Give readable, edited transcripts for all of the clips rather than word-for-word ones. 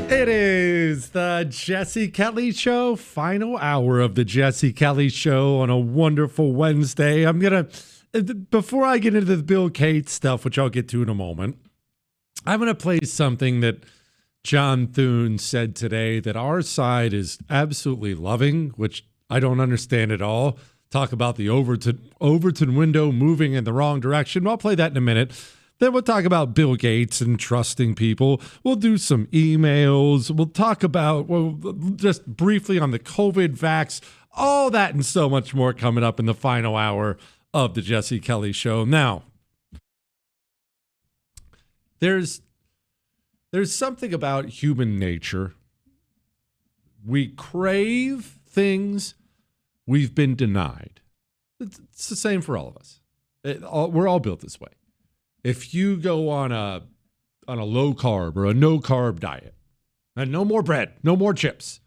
It is the Jesse Kelly Show, final hour of the Jesse Kelly Show on a wonderful Wednesday. Before I get into the Bill Gates stuff, which I'll get to in a moment, I'm going to play something that John Thune said today that our side is absolutely loving, which I don't understand at all. Talk about the Overton window moving in the wrong direction. I'll play that in a minute. Then we'll talk about Bill Gates and trusting people. We'll do some emails. We'll talk about, just briefly on the COVID vax, all that and so much more coming up in the final hour of the Jesse Kelly Show. Now, there's something about human nature. We crave things we've been denied. It's the same for all of us. We're all built this way. If you go on a low carb or a no carb diet, and no more bread, no more chips,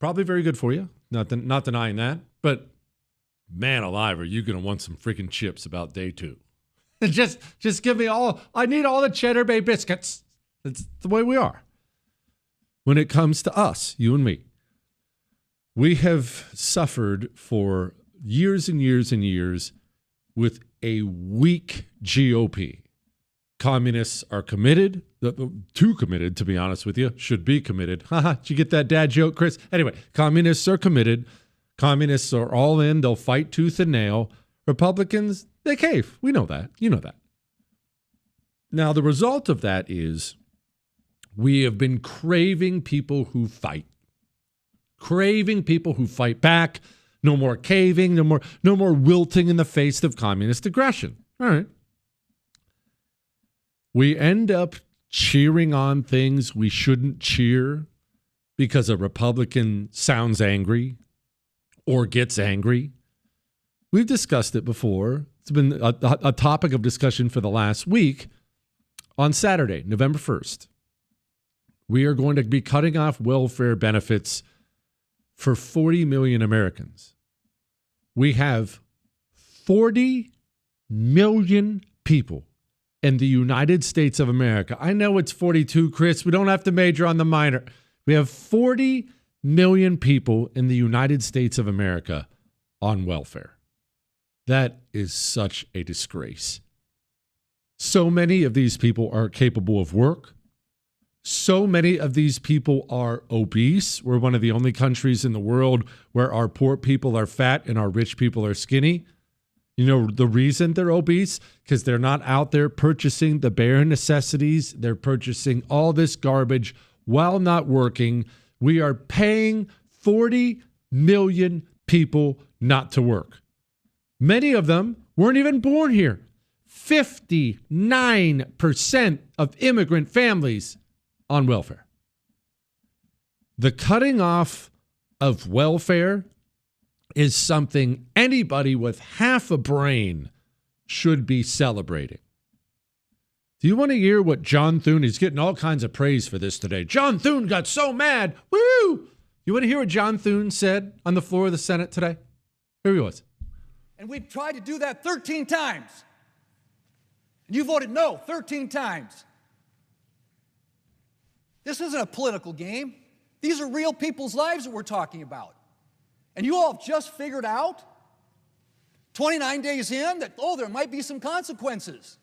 probably very good for you. Not denying that. But man alive, are you going to want some freaking chips about day 2? just give me all. I need all the Cheddar Bay biscuits. That's the way we are. When it comes to us, you and me, we have suffered for years and years and years with a weak GOP. Communists are committed, too committed, to be honest with you, should be committed. Haha, did you get that dad joke, Chris? Anyway, communists are committed. Communists are all in. They'll fight tooth and nail. Republicans, they cave. We know that. You know that. Now, the result of that is we have been craving people who fight. Craving people who fight back. No more caving, no more wilting in the face of communist aggression. All right. We end up cheering on things we shouldn't cheer because a Republican sounds angry or gets angry. We've discussed it before. It's been a topic of discussion for the last week. On Saturday, November 1st, we are going to be cutting off welfare benefits for 40 million Americans. We have 40 million people in the United States of America. I know it's 42, Chris. We don't have to major on the minor. We have 40 million people in the United States of America on welfare. That is such a disgrace. So many of these people are capable of work. So many of these people are obese. We're one of the only countries in the world where our poor people are fat and our rich people are skinny. You know the reason they're obese? Because they're not out there purchasing the bare necessities. They're purchasing all this garbage while not working. We are paying 40 million people not to work. Many of them weren't even born here. 59% of immigrant families on welfare. The cutting off of welfare is something anybody with half a brain should be celebrating. Do you want to hear what John Thune is getting all kinds of praise for this today? John Thune got so mad. Woo! You want to hear what John Thune said on the floor of the Senate today? Here he was. And we've tried to do that 13 times. And you voted no 13 times. This isn't a political game. These are real people's lives that we're talking about. And you all have just figured out, 29 days in, that, there might be some consequences.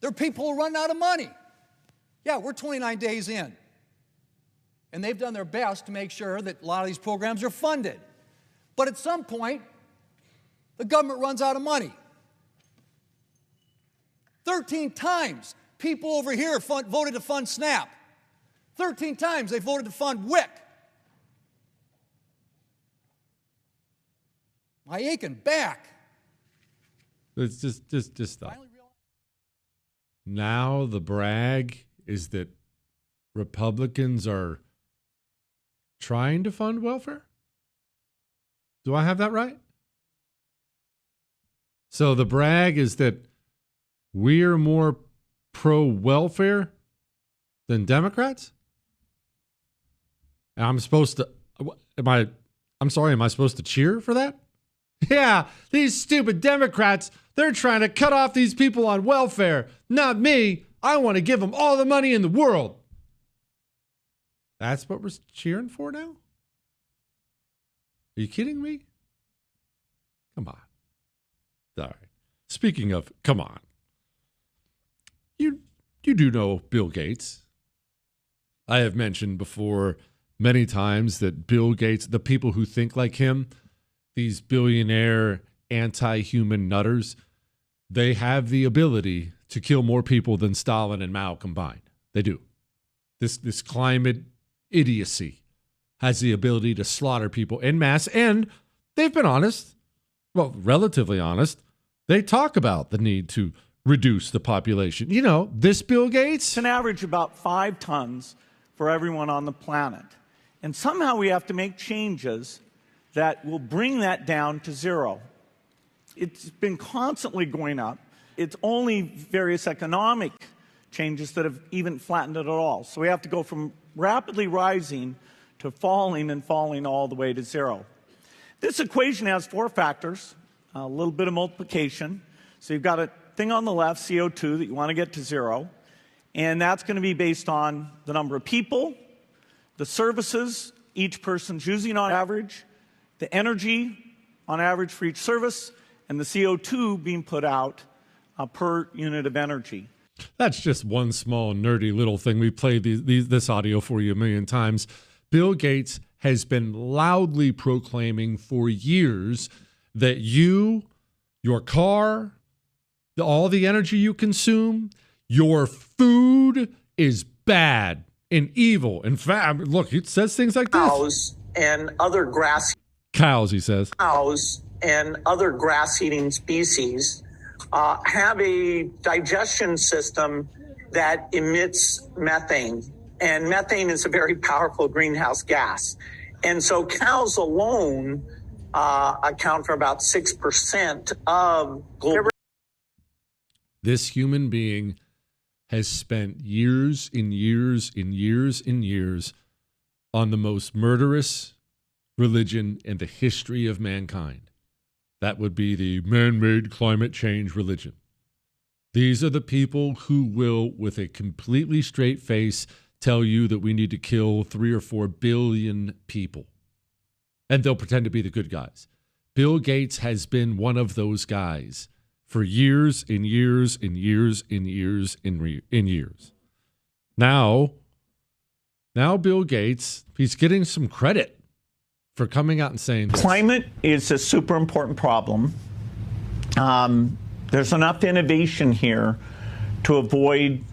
There are people who run out of money. Yeah, we're 29 days in. And they've done their best to make sure that a lot of these programs are funded. But at some point, the government runs out of money. 13 times, people over here voted to fund SNAP. 13 times they voted to fund WIC. My aching back. It's just stop. Now the brag is that Republicans are trying to fund welfare? Do I have that right? So the brag is that we're more pro-welfare than Democrats? And I'm supposed to, am I supposed to cheer for that? Yeah, these stupid Democrats, they're trying to cut off these people on welfare. Not me. I want to give them all the money in the world. That's what we're cheering for now? Are you kidding me? Come on. All right. Speaking of, come on. You do know Bill Gates. I have mentioned before many times that Bill Gates, the people who think like him, these billionaire anti-human nutters, they have the ability to kill more people than Stalin and Mao combined. They do. This climate idiocy has the ability to slaughter people en masse, and they've been honest, well, relatively honest. They talk about the need to reduce the population. You know, this Bill Gates. It's an average about 5 tons for everyone on the planet. And somehow we have to make changes that will bring that down to 0. It's been constantly going up. It's only various economic changes that have even flattened it at all. So we have to go from rapidly rising to falling and falling all the way to 0. This equation has 4 factors, a little bit of multiplication. So you've got a thing on the left, CO2, that you want to get to 0. And that's going to be based on the number of people, the services each person's using on average, the energy on average for each service, and the CO2 being put out per unit of energy. That's just one small nerdy little thing. We played this audio for you a million times. Bill Gates has been loudly proclaiming for years that your car, all the energy you consume, your food is bad and evil. In fact, look, it says things like this. Cows and other grass. Cows, he says. Cows and other grass-eating species have a digestion system that emits methane. And methane is a very powerful greenhouse gas. And so cows alone account for about 6% of global. This human being has spent years and years and years and years on the most murderous religion in the history of mankind. That would be the man-made climate change religion. These are the people who will, with a completely straight face, tell you that we need to kill 3 or 4 billion people. And they'll pretend to be the good guys. Bill Gates has been one of those guys for years and years and years and years and years. Now Bill Gates, he's getting some credit for coming out and saying this. Climate is a super important problem. There's enough innovation here to avoid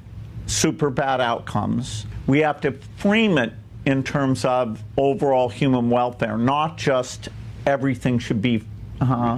super bad outcomes. We have to frame it in terms of overall human welfare, not just everything should be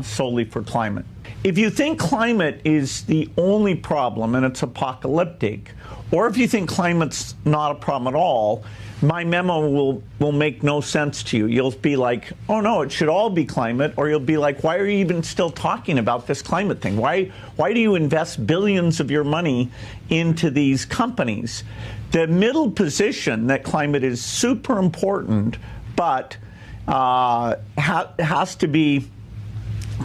solely for climate. If you think climate is the only problem and it's apocalyptic, or if you think climate's not a problem at all, my memo will make no sense to you. You'll be like, oh no, it should all be climate, or you'll be like, why are you even still talking about this climate thing? Why do you invest billions of your money into these companies? The middle position that climate is super important, but has to be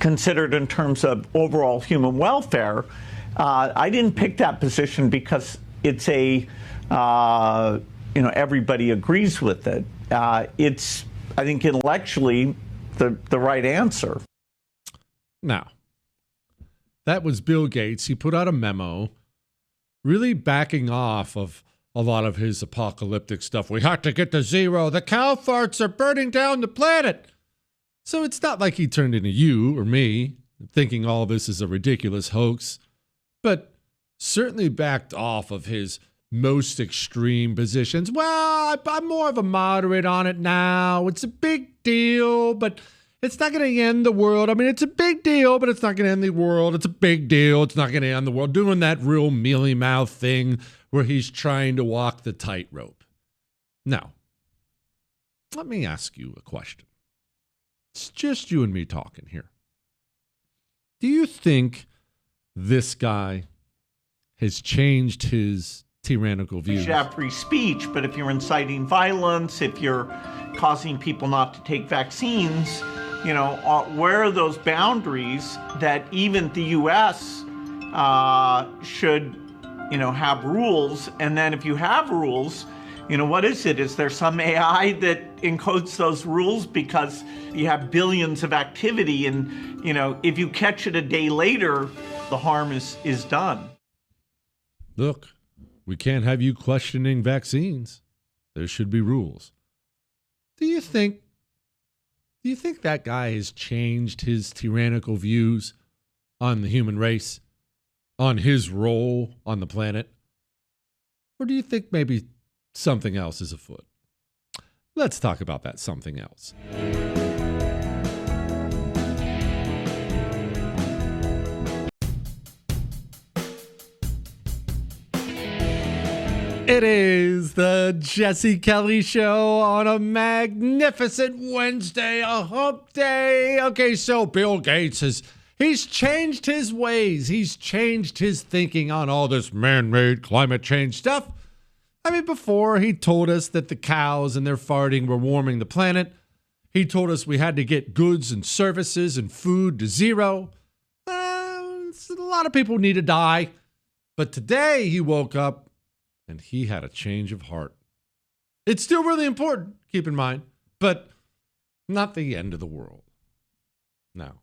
considered in terms of overall human welfare. I didn't pick that position because it's everybody agrees with it. It's, I think, intellectually the right answer. Now, that was Bill Gates. He put out a memo really backing off of a lot of his apocalyptic stuff. We have to get to 0. The cow farts are burning down the planet. So it's not like he turned into you or me thinking all this is a ridiculous hoax, but certainly backed off of his most extreme positions. Well, I'm more of a moderate on it now. It's a big deal, but it's not going to end the world. I mean, it's a big deal, but it's not going to end the world. It's a big deal. It's not going to end the world. Doing that real mealy mouth thing where he's trying to walk the tightrope. Now, let me ask you a question. It's just you and me talking here. Do you think this guy has changed his tyrannical views? You should have free speech, but if you're inciting violence, if you're causing people not to take vaccines, where are those boundaries that even the U.S. Should, have rules? And then if you have rules, What is it? Is there some AI that encodes those rules because you have billions of activity and, if you catch it a day later, the harm is done? Look, we can't have you questioning vaccines. There should be rules. Do you think that guy has changed his tyrannical views on the human race, on his role on the planet? Or do you think maybe something else is afoot? Let's talk about that something else. It is the Jesse Kelly Show on a magnificent Wednesday, a hump day. Okay, so Bill Gates he's changed his ways. He's changed his thinking on all this man-made climate change stuff. I mean, before he told us that the cows and their farting were warming the planet. He told us we had to get goods and services and food to zero. A lot of people need to die. But today he woke up and he had a change of heart. It's still really important, keep in mind, but not the end of the world. Now,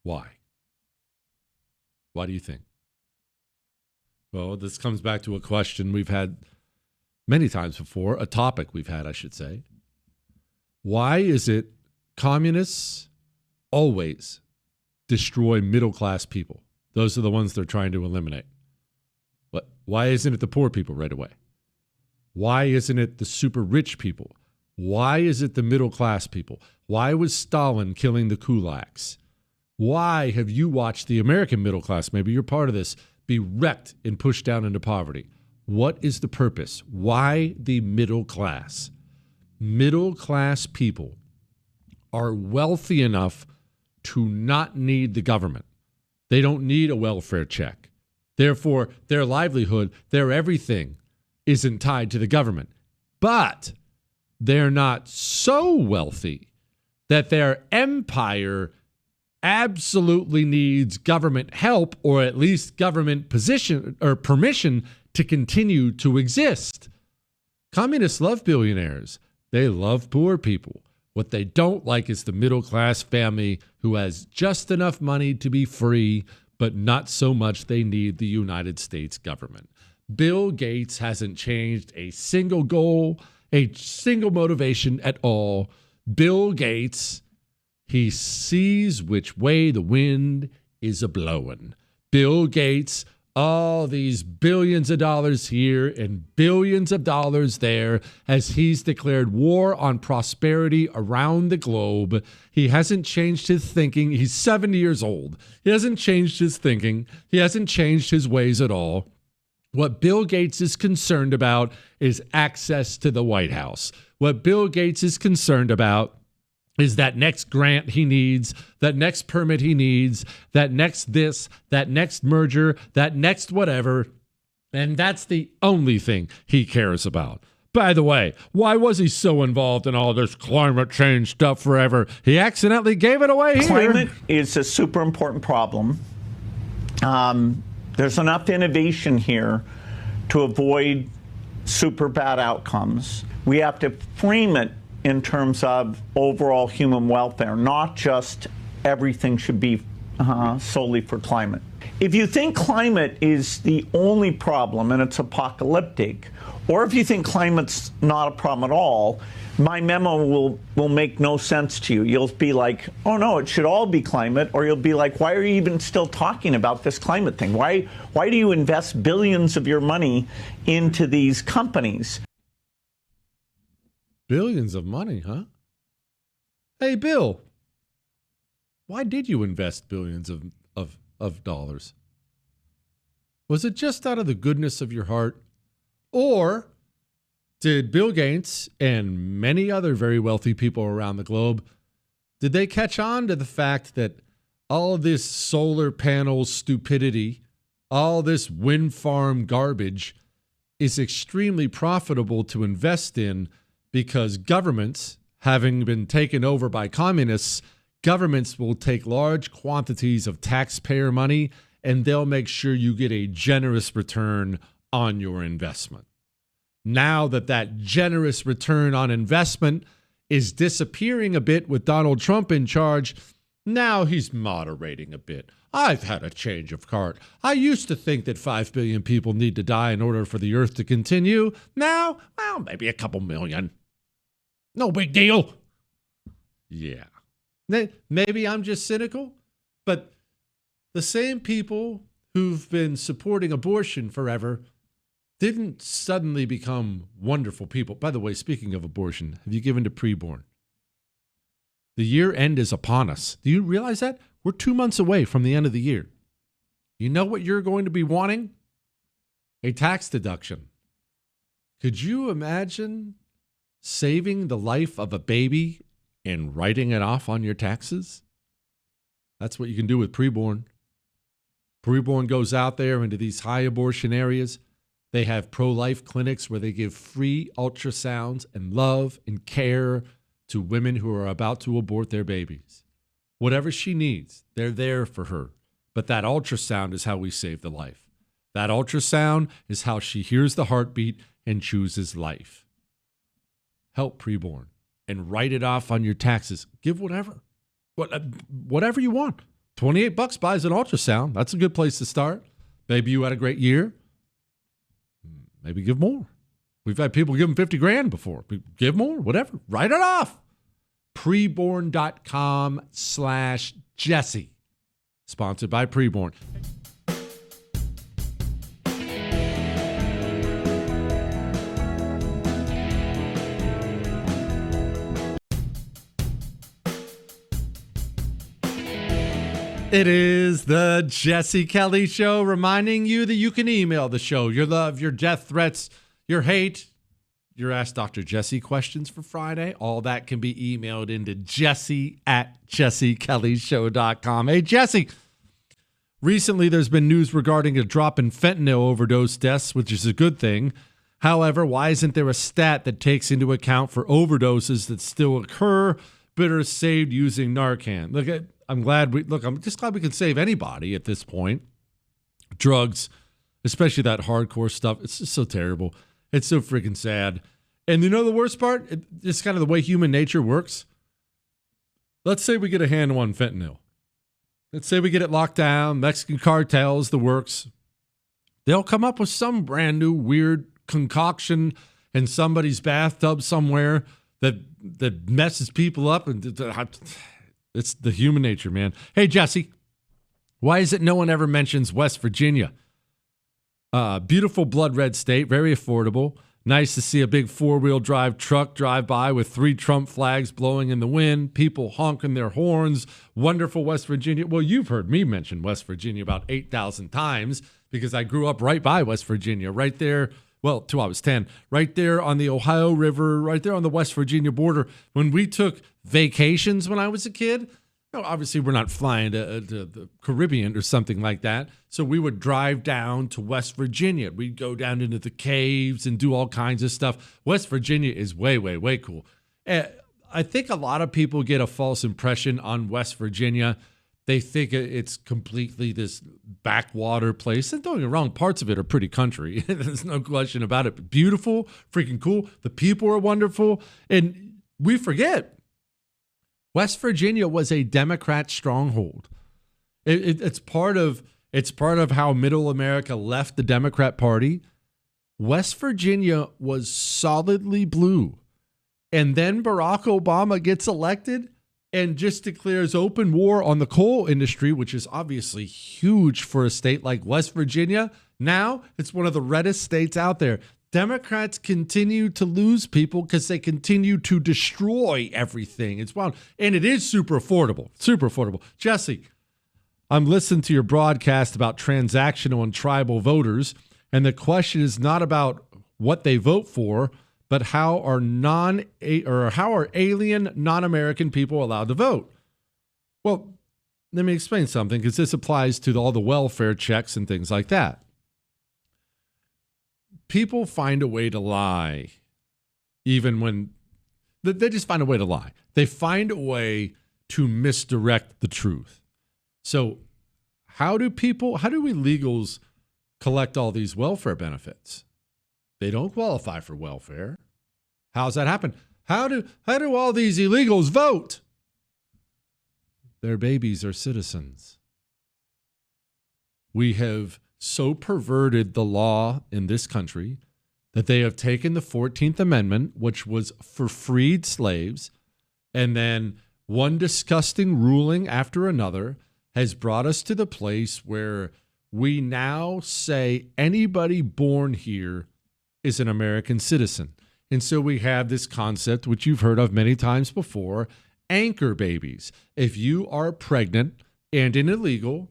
why? Why do you think? Well, this comes back to a question we've had many times before, a topic we've had, I should say. Why is it communists always destroy middle-class people? Those are the ones they're trying to eliminate. But why isn't it the poor people right away? Why isn't it the super rich people? Why is it the middle-class people? Why was Stalin killing the kulaks? Why have you watched the American middle class, maybe you're part of this, be wrecked and pushed down into poverty? What is the purpose? Why the middle class? Middle class people are wealthy enough to not need the government. They don't need a welfare check. Therefore, their livelihood, their everything isn't tied to the government. But they're not so wealthy that their empire absolutely needs government help, or at least government position or permission to continue to exist. Communists love billionaires. They love poor people. What they don't like is the middle class family who has just enough money to be free, but not so much they need the United States government. Bill Gates hasn't changed a single goal, a single motivation at all. Bill Gates, he sees which way the wind is a-blowing. Bill Gates, all these billions of dollars here and billions of dollars there, as he's declared war on prosperity around the globe. He hasn't changed his thinking. He's 70 years old. He hasn't changed his thinking. He hasn't changed his ways at all. What Bill Gates is concerned about is access to the White House. What Bill Gates is concerned about is that next grant he needs, that next permit he needs, that next this, that next merger, that next whatever. And that's the only thing he cares about. By the way, why was he so involved in all this climate change stuff forever? He accidentally gave it away here. Climate is a super important problem. There's enough innovation here to avoid super bad outcomes. We have to frame it in terms of overall human welfare, not just everything should be solely for climate. If you think climate is the only problem and it's apocalyptic, or if you think climate's not a problem at all, my memo will make no sense to you. You'll be like, oh no, it should all be climate, or you'll be like, why are you even still talking about this climate thing? Why do you invest billions of your money into these companies? Billions of money, huh? Hey, Bill, why did you invest billions of dollars? Was it just out of the goodness of your heart? Or did Bill Gates and many other very wealthy people around the globe, did they catch on to the fact that all this solar panel stupidity, all this wind farm garbage is extremely profitable to invest in? Because governments, having been taken over by communists, governments will take large quantities of taxpayer money and they'll make sure you get a generous return on your investment. Now that generous return on investment is disappearing a bit with Donald Trump in charge, now he's moderating a bit. I've had a change of heart. I used to think that 5 billion people need to die in order for the earth to continue. Now, well, maybe a couple million. No big deal. Yeah. Maybe I'm just cynical, but the same people who've been supporting abortion forever didn't suddenly become wonderful people. By the way, speaking of abortion, have you given to preborn? The year end is upon us. Do you realize that? We're 2 months away from the end of the year. You know what you're going to be wanting? A tax deduction. Could you imagine saving the life of a baby and writing it off on your taxes? That's what you can do with preborn. Preborn goes out there into these high abortion areas. They have pro-life clinics where they give free ultrasounds and love and care to women who are about to abort their babies. Whatever she needs, they're there for her. But that ultrasound is how we save the life. That ultrasound is how she hears the heartbeat and chooses life. Help preborn and write it off on your taxes. Give whatever you want. $28 buys an ultrasound. That's a good place to start. Maybe you had a great year. Maybe give more. We've had people give them 50 grand before. Give more, whatever. Write it off. Preborn.com/Jesse. Sponsored by Preborn. It is the Jesse Kelly Show, reminding you that you can email the show your love, your death threats, your hate, your Ask Dr. Jesse questions for Friday. All that can be emailed into jesse@jessekellyshow.com. Hey, Jesse, recently there's been news regarding a drop in fentanyl overdose deaths, which is a good thing. However, why isn't there a stat that takes into account for overdoses that still occur but are saved using Narcan? I'm just glad we can save anybody at this point. Drugs, especially that hardcore stuff, it's just so terrible. It's so freaking sad. And you know the worst part? It's kind of the way human nature works. Let's say we get a handle on fentanyl. Let's say we get it locked down, Mexican cartels, the works. They'll come up with some brand new weird concoction in somebody's bathtub somewhere that messes people up. And it's the human nature, man. Hey, Jesse, why is it no one ever mentions West Virginia? Beautiful blood red state, very affordable. Nice to see a big four-wheel drive truck drive by with 3 Trump flags blowing in the wind, people honking their horns. Wonderful West Virginia. Well, you've heard me mention West Virginia about 8,000 times because I grew up right by West Virginia, right there. Well, till I was 10, right there on the Ohio River, right there on the West Virginia border. When we took vacations when I was a kid, obviously we're not flying to the Caribbean or something like that. So we would drive down to West Virginia. We'd go down into the caves and do all kinds of stuff. West Virginia is way, way, way cool. I think a lot of people get a false impression on West Virginia. They think it's completely this backwater place. And don't get me wrong, parts of it are pretty country. There's no question about it. But beautiful, freaking cool. The people are wonderful. And we forget, West Virginia was a Democrat stronghold. It's part of how Middle America left the Democrat Party. West Virginia was solidly blue. And then Barack Obama gets elected and just declares open war on the coal industry, which is obviously huge for a state like West Virginia. Now it's one of the reddest states out there. Democrats continue to lose people because they continue to destroy everything. It's wild. And it is super affordable. Super affordable. Jesse, I'm listening to your broadcast about transactional and tribal voters, and the question is not about what they vote for, but how are alien, non-American people allowed to vote? Well, let me explain something, because this applies to all the welfare checks and things like that. People find a way to lie, even when they just find a way to lie. They find a way to misdirect the truth. So how do illegals collect all these welfare benefits? They don't qualify for welfare. How's that happen? How do all these illegals vote? Their babies are citizens. We have so perverted the law in this country that they have taken the 14th Amendment, which was for freed slaves, and then one disgusting ruling after another has brought us to the place where we now say anybody born here is an American citizen. And so we have this concept, which you've heard of many times before, anchor babies. If you are pregnant and an illegal,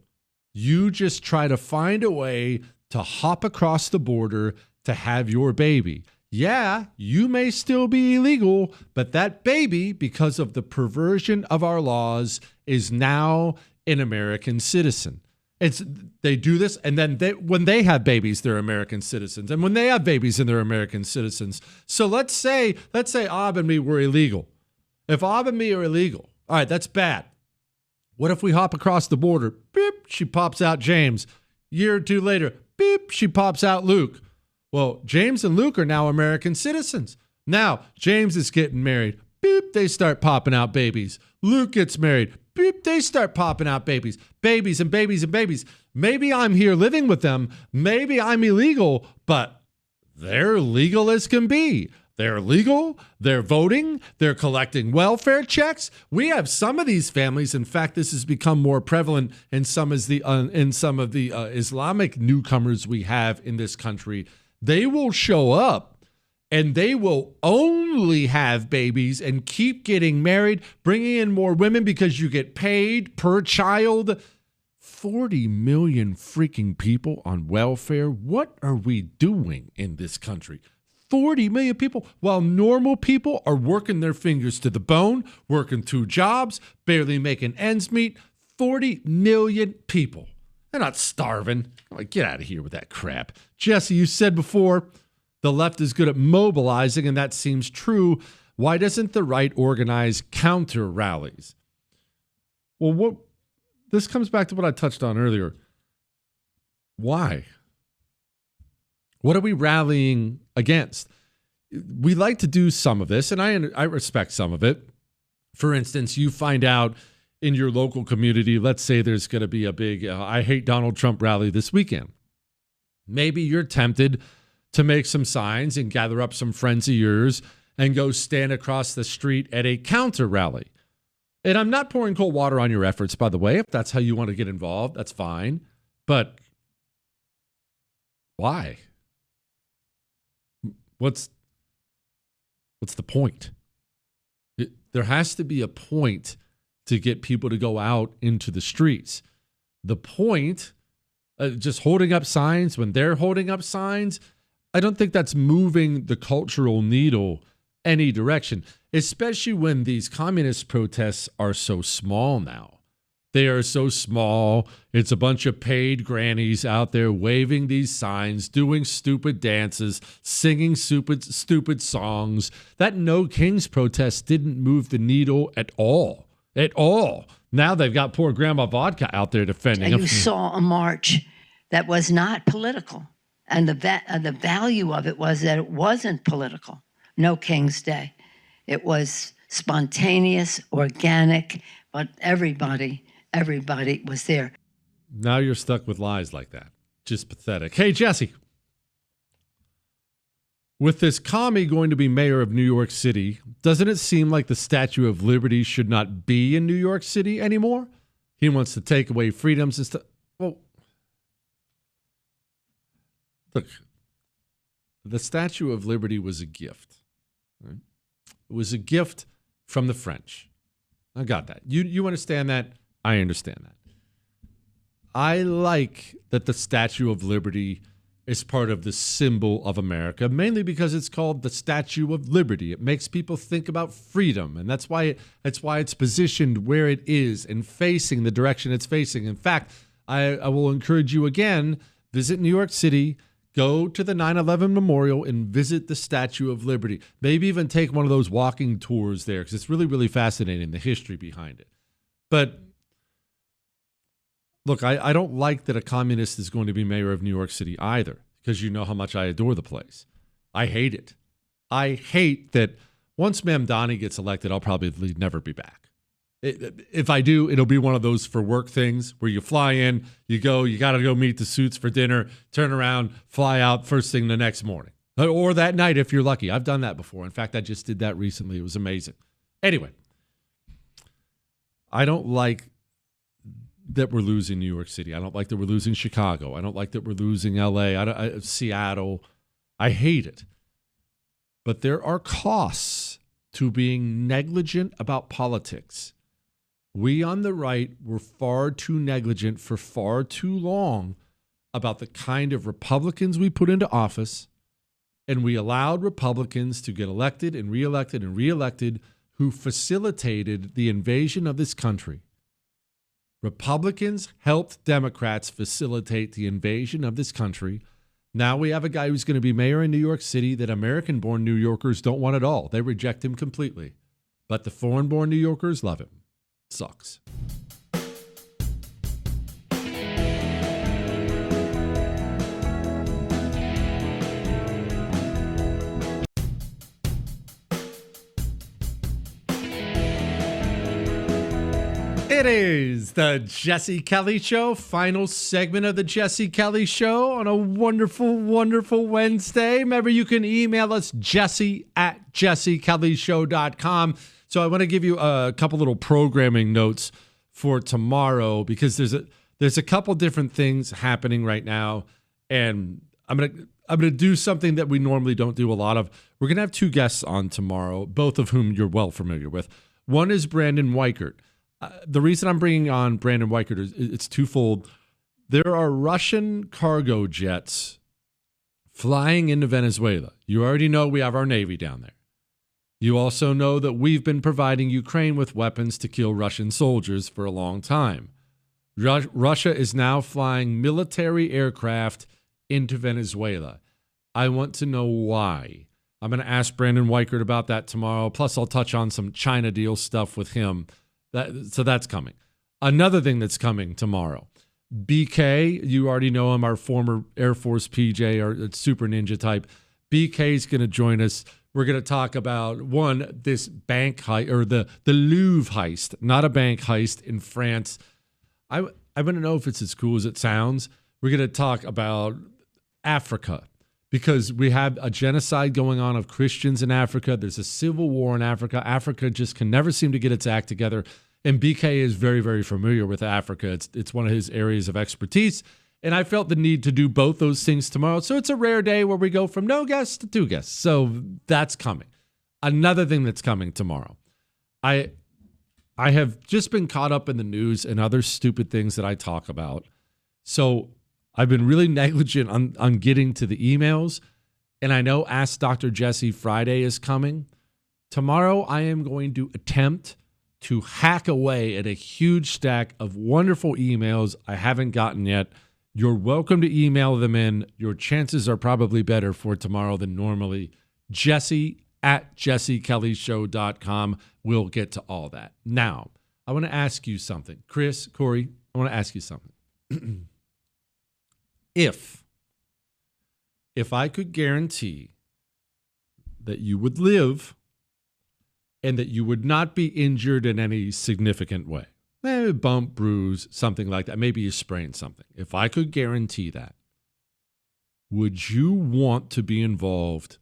you just try to find a way to hop across the border to have your baby. Yeah, you may still be illegal, but that baby, because of the perversion of our laws, is now an American citizen. They do this, and then when they have babies, they're American citizens. And when they have babies, and they're American citizens. So let's say Ab and me were illegal. If Ab and me are illegal, all right, that's bad. What if we hop across the border? Beep, she pops out James. Year or two later, beep, she pops out Luke. Well, James and Luke are now American citizens. Now, James is getting married. Beep, they start popping out babies. Luke gets married. Beep, they start popping out babies. Babies and babies and babies. Maybe I'm here living with them. Maybe I'm illegal, but they're legal as can be. They're legal. They're voting. They're collecting welfare checks. We have some of these families. In fact, this has become more prevalent in some of the Islamic newcomers we have in this country. They will show up and they will only have babies and keep getting married, bringing in more women because you get paid per child. 40 million freaking people on welfare. What are we doing in this country? 40 million people, while normal people are working their fingers to the bone, working 2 jobs, barely making ends meet. 40 million people. They're not starving. Like, get out of here with that crap. Jesse, you said before, the left is good at mobilizing, and that seems true. Why doesn't the right organize counter rallies? Well, this comes back to what I touched on earlier. Why? What are we rallying against? We like to do some of this, and I respect some of it. For instance, you find out in your local community, let's say there's going to be a big I hate Donald Trump rally this weekend. Maybe you're tempted to make some signs and gather up some friends of yours and go stand across the street at a counter rally. And I'm not pouring cold water on your efforts, by the way. If that's how you want to get involved, that's fine. But why? What's the point? There has to be a point to get people to go out into the streets. The point, just holding up signs when they're holding up signs, I don't think that's moving the cultural needle any direction, especially when these communist protests are so small now. They are so small. It's a bunch of paid grannies out there waving these signs, doing stupid dances, singing stupid songs. That No Kings protest didn't move the needle at all. At all. Now they've got poor Grandma Vodka out there defending them. You saw a march that was not political. And the value of it was that it wasn't political. No King's Day. It was spontaneous, organic, but everybody was there. Now you're stuck with lies like that. Just pathetic. Hey, Jesse. With this commie going to be mayor of New York City, doesn't it seem like the Statue of Liberty should not be in New York City anymore? He wants to take away freedoms and stuff. Well, look, the Statue of Liberty was a gift. Right? It was a gift from the French. I got that. You understand that? I understand that. I like that the Statue of Liberty is part of the symbol of America, mainly because it's called the Statue of Liberty. It makes people think about freedom, and that's why it's positioned where it is and facing the direction it's facing. In fact, I will encourage you again, visit New York City, go to the 9/11 Memorial and visit the Statue of Liberty. Maybe even take one of those walking tours there because it's really, really fascinating, the history behind it. But look, I don't like that a communist is going to be mayor of New York City either, because you know how much I adore the place. I hate it. I hate that once Mamdani gets elected, I'll probably never be back. If I do, it'll be one of those for work things where you fly in, you go, you got to go meet the suits for dinner, turn around, fly out first thing the next morning. Or that night if you're lucky. I've done that before. In fact, I just did that recently. It was amazing. Anyway, I don't like that we're losing New York City. I don't like that we're losing Chicago. I don't like that we're losing LA, Seattle. I hate it. But there are costs to being negligent about politics. We on the right were far too negligent for far too long about the kind of Republicans we put into office, and we allowed Republicans to get elected and reelected who facilitated the invasion of this country. Republicans helped Democrats facilitate the invasion of this country. Now we have a guy who's going to be mayor in New York City that American-born New Yorkers don't want at all. They reject him completely. But the foreign-born New Yorkers love him. Sucks. It is the Jesse Kelly Show, final segment of the Jesse Kelly Show on a wonderful, wonderful Wednesday. Remember, you can email us, jesse@jessekellyshow.com. So I want to give you a couple little programming notes for tomorrow because there's a couple different things happening right now, and I'm gonna do something that we normally don't do a lot of. We're gonna have two guests on tomorrow, both of whom you're well familiar with. One is Brandon Weichert. The reason I'm bringing on Brandon Weichert is it's twofold. There are Russian cargo jets flying into Venezuela. You already know we have our Navy down there. You also know that we've been providing Ukraine with weapons to kill Russian soldiers for a long time. Russia is now flying military aircraft into Venezuela. I want to know why. I'm going to ask Brandon Weichert about that tomorrow. Plus, I'll touch on some China deal stuff with him. So that's coming. Another thing that's coming tomorrow. BK, you already know him, our former Air Force PJ, our super ninja type. BK is going to join us. We're going to talk about, this bank heist, or the Louvre heist, not a bank heist in France. I want to know if it's as cool as it sounds. We're going to talk about Africa, because we have a genocide going on of Christians in Africa. There's a civil war in Africa. Africa just can never seem to get its act together. And BK is very, very familiar with Africa. It's one of his areas of expertise. And I felt the need to do both those things tomorrow. So it's a rare day where we go from no guests to two guests. So that's coming. Another thing that's coming tomorrow. I have just been caught up in the news and other stupid things that I talk about. So I've been really negligent on getting to the emails. And I know Ask Dr. Jesse Friday is coming. Tomorrow I am going to attempt to hack away at a huge stack of wonderful emails I haven't gotten yet. You're welcome to email them in. Your chances are probably better for tomorrow than normally. Jesse@jessekellyshow.com. We'll get to all that. Now, I want to ask you something. Chris, Corey, I want to ask you something. If I could guarantee that you would live and that you would not be injured in any significant way, maybe a bump, bruise, something like that, maybe you sprained something. If I could guarantee that, would you want to be involved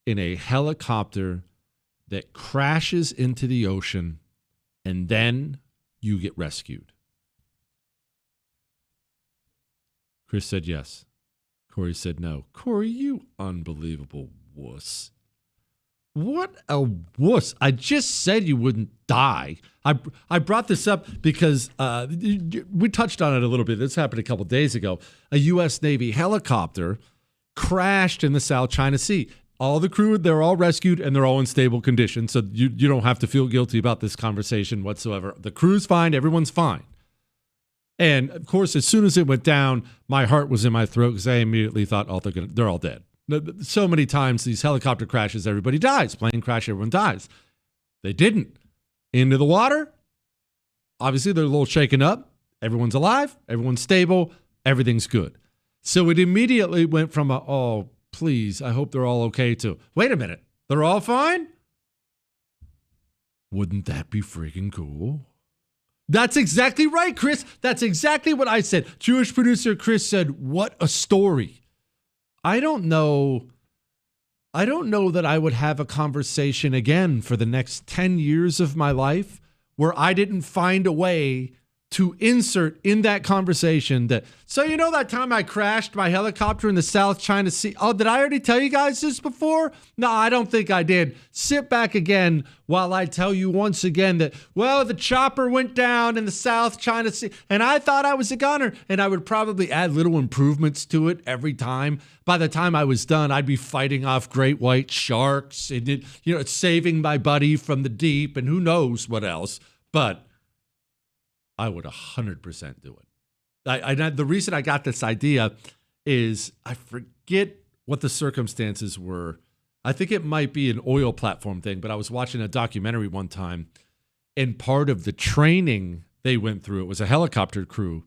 in a helicopter that crashes into the ocean and then you get rescued? Chris said yes. Corey said no. Corey, you unbelievable wuss. What a wuss. I just said you wouldn't die. I brought this up because we touched on it a little bit. This happened a couple days ago. A U.S. Navy helicopter crashed in the South China Sea. All the crew, they're all rescued, and they're all in stable condition, so you don't have to feel guilty about this conversation whatsoever. The crew's fine. Everyone's fine. And, of course, as soon as it went down, my heart was in my throat because I immediately thought, oh, they're all dead. So many times these helicopter crashes, everybody dies. Plane crash, everyone dies. They didn't. Into the water, obviously they're a little shaken up. Everyone's alive. Everyone's stable. Everything's good. So it immediately went from oh, please, I hope they're all okay too. Wait a minute. They're all fine? Wouldn't that be freaking cool? That's exactly right, Chris. That's exactly what I said. Jewish producer Chris said, what a story. I don't know that I would have a conversation again for the next 10 years of my life where I didn't find a way to insert in that conversation that, so you know that time I crashed my helicopter in the South China Sea? Oh, did I already tell you guys this before? No, I don't think I did. Sit back again while I tell you once again that, well, the chopper went down in the South China Sea and I thought I was a gunner, and I would probably add little improvements to it every time. By the time I was done, I'd be fighting off great white sharks and saving my buddy from the deep and who knows what else. But I would 100% do it. The reason I got this idea is I forget what the circumstances were. I think it might be an oil platform thing, but I was watching a documentary one time, and part of the training they went through, it was a helicopter crew.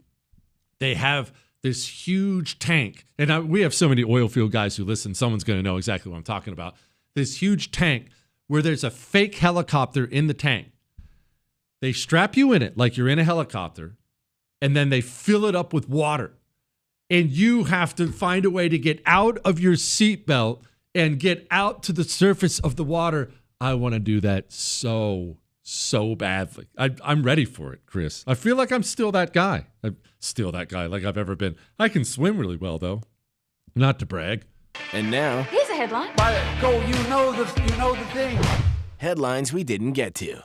They have this huge tank, and we have so many oil field guys who listen, someone's going to know exactly what I'm talking about. This huge tank where there's a fake helicopter in the tank. They strap you in it like you're in a helicopter, and then they fill it up with water. And you have to find a way to get out of your seatbelt and get out to the surface of the water. I want to do that so badly. I'm ready for it, Chris. I feel like I'm still that guy. I'm still that guy like I've ever been. I can swim really well, though. Not to brag. And now, here's a headline. Go, you know the thing. headlines we didn't get to.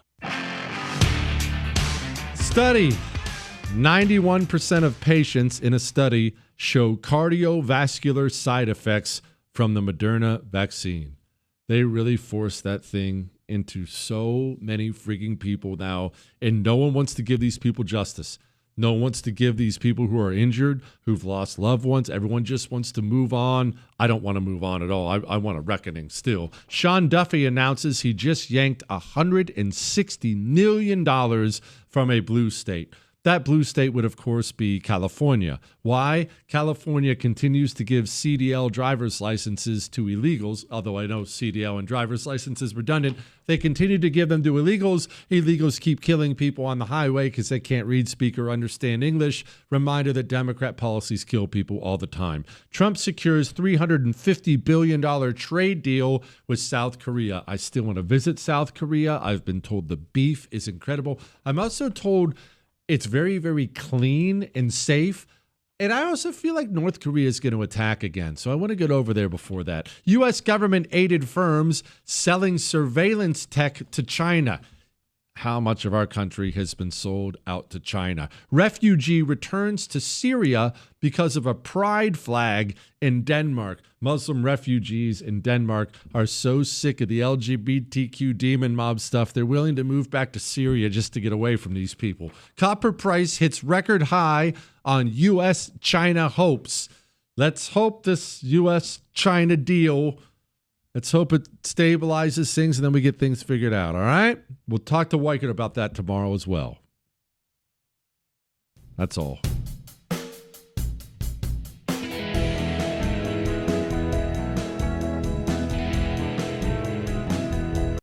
Study. 91% of patients in a study show cardiovascular side effects from the Moderna vaccine. They really forced that thing into so many freaking people now, and no one wants to give these people justice. No one wants to give these people who are injured, who've lost loved ones. Everyone just wants to move on. I don't want to move on at all. I want a reckoning still. Sean Duffy announces he just yanked $160 million from a blue state. That blue state would, of course, be California. Why? California continues to give CDL driver's licenses to illegals, although I know CDL and driver's license is redundant. They continue to give them to illegals. Illegals keep killing people on the highway because they can't read, speak, or understand English. Reminder that Democrat policies kill people all the time. Trump secures $350 billion trade deal with South Korea. I still want to visit South Korea. I've been told the beef is incredible. I'm also told it's very, very clean and safe. And I also feel like North Korea is going to attack again. So I want to get over there before that. U.S. government-aided firms selling surveillance tech to China. How much of our country has been sold out to China? Refugee returns to Syria because of a pride flag in Denmark. Muslim refugees in Denmark are so sick of the LGBTQ demon mob stuff, they're willing to move back to Syria just to get away from these people. Copper price hits record high on U.S.-China hopes. Let's hope this U.S.-China deal, let's hope it stabilizes things and then we get things figured out, all right? We'll talk to Weichert about that tomorrow as well. That's all.